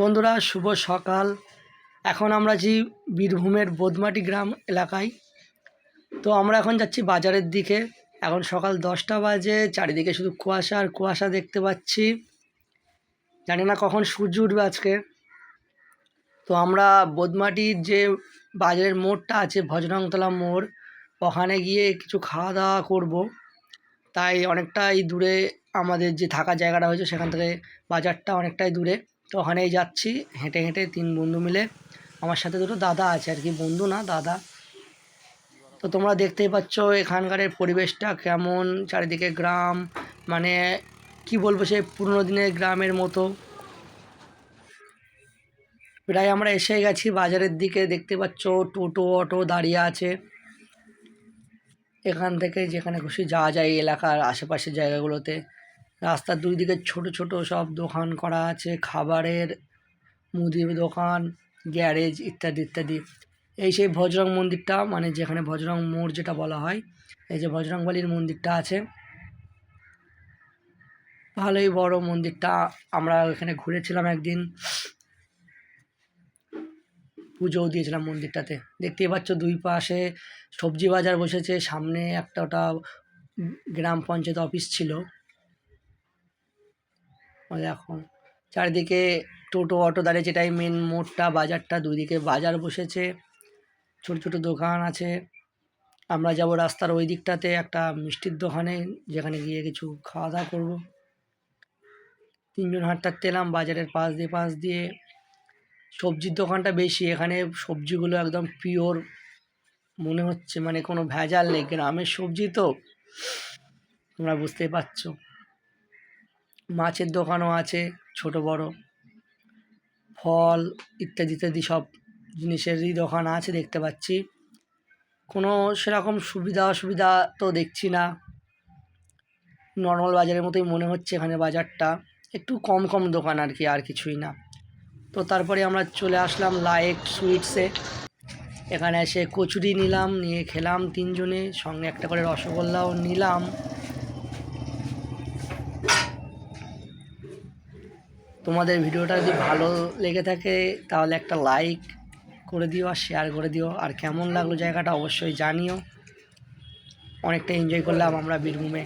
বন্ধুরা, শুভ সকাল। এখন আমরা আছি বীরভূমের বোদমাটি গ্রাম এলাকায়। তো আমরা এখন যাচ্ছি বাজারের দিকে। এখন সকাল 10টা বাজে, চারিদিকে শুধু কুয়াশা আর কুয়াশা দেখতে পাচ্ছি। জানি না কখন সূর্য উঠবে আজকে। তো আমরা বোদমাটির যে বাজারের মোড়টা আছে, ভজরংতলা মোড়, ওখানে গিয়ে কিছু খাওয়া দাওয়া করবো। তাই অনেকটাই দূরে আমাদের যে থাকার জায়গাটা হয়েছে, সেখান থেকে বাজারটা অনেকটাই দূরে। তো ওখানেই যাচ্ছি হেঁটে হেঁটে, 3 বন্ধু মিলে। আমার সাথে দুটো দাদা আছে, আর কি, বন্ধু না দাদা। তো তোমরা দেখতেই পাচ্ছ এখানকার পরিবেশটা কেমন, চারিদিকে গ্রাম, মানে কি বলবো, সেই পুরনো দিনের গ্রামের মতো। প্রায় আমরা এসে গেছি বাজারের দিকে। দেখতে পাচ্ছ টোটো অটো দাঁড়িয়ে আছে। এখান থেকে যেখানে খুশি যাওয়া যায় এই এলাকার আশেপাশের জায়গাগুলোতে। রাস্তার দুই দিকে ছোট ছোট সব দোকান করা আছে, খাবারের, মুদির দোকান, গ্যারেজ ইত্যাদি ইত্যাদি। এই সেই বজরং মন্দিরটা, মানে যেখানে বজরং মোড় যেটা বলা হয়, এই যে বজরংবলীর মন্দিরটা আছে, ভালোই বড় মন্দিরটা। আমরা এখানে ঘুরেছিলাম একদিন, পুজোও দিয়েছিলাম মন্দিরটাতে। দেখতেই পাচ্ছ দুই পাশে সবজি বাজার বসেছে, সামনে একটা ওটা গ্রাম পঞ্চায়েত অফিস ছিল। এখন চারিদিকে টোটো অটো দাঁড়িয়েছে, এটাই মেন মোড়টা, বাজারটা, দুই দিকে বাজার বসেছে, ছোট ছোট দোকান আছে। আমরা যাব রাস্তার ওই দিকটাতে একটা মিষ্টির দোকানে, যেখানে গিয়ে কিছু খাওয়া দাওয়া করবো। 3 জন হাঁটতে হাঁটতে এলাম বাজারের পাশ দিয়ে। সবজির দোকানটা বেশি, এখানে সবজিগুলো একদম পিওর মনে হচ্ছে, মানে কোনো ভেজাল নেই। গ্রামের সবজি তো তোমরা বুঝতেই পারছো। মাছের দোকানও আছে, ছোট বড়, ফল ইত্যাদি ইত্যাদি সব জিনিসেরই দোকান আছে দেখতে পাচ্ছি। কোনো সেরকম সুবিধা অসুবিধা তো দেখছি না, নর্মাল বাজারের মতোই মনে হচ্ছে এখানে বাজারটা। একটু কম কম দোকান আর কি, আর কিছুই না। তো তারপরে আমরা চলে আসলাম লাইক সুইটসে। এখানে এসে কচুরি নিলাম, নিয়ে খেলাম 3 জনে, সঙ্গে একটা করে রসগোল্লাও নিলাম। তোমাদের ভিডিওটা যদি ভালো লেগে থাকে তাহলে একটা লাইক করে দিও আর শেয়ার করে দিও। আর কেমন লাগলো জায়গাটা অবশ্যই জানিও। অনেকটা এনজয় করলাম আমরা বীরভূমে।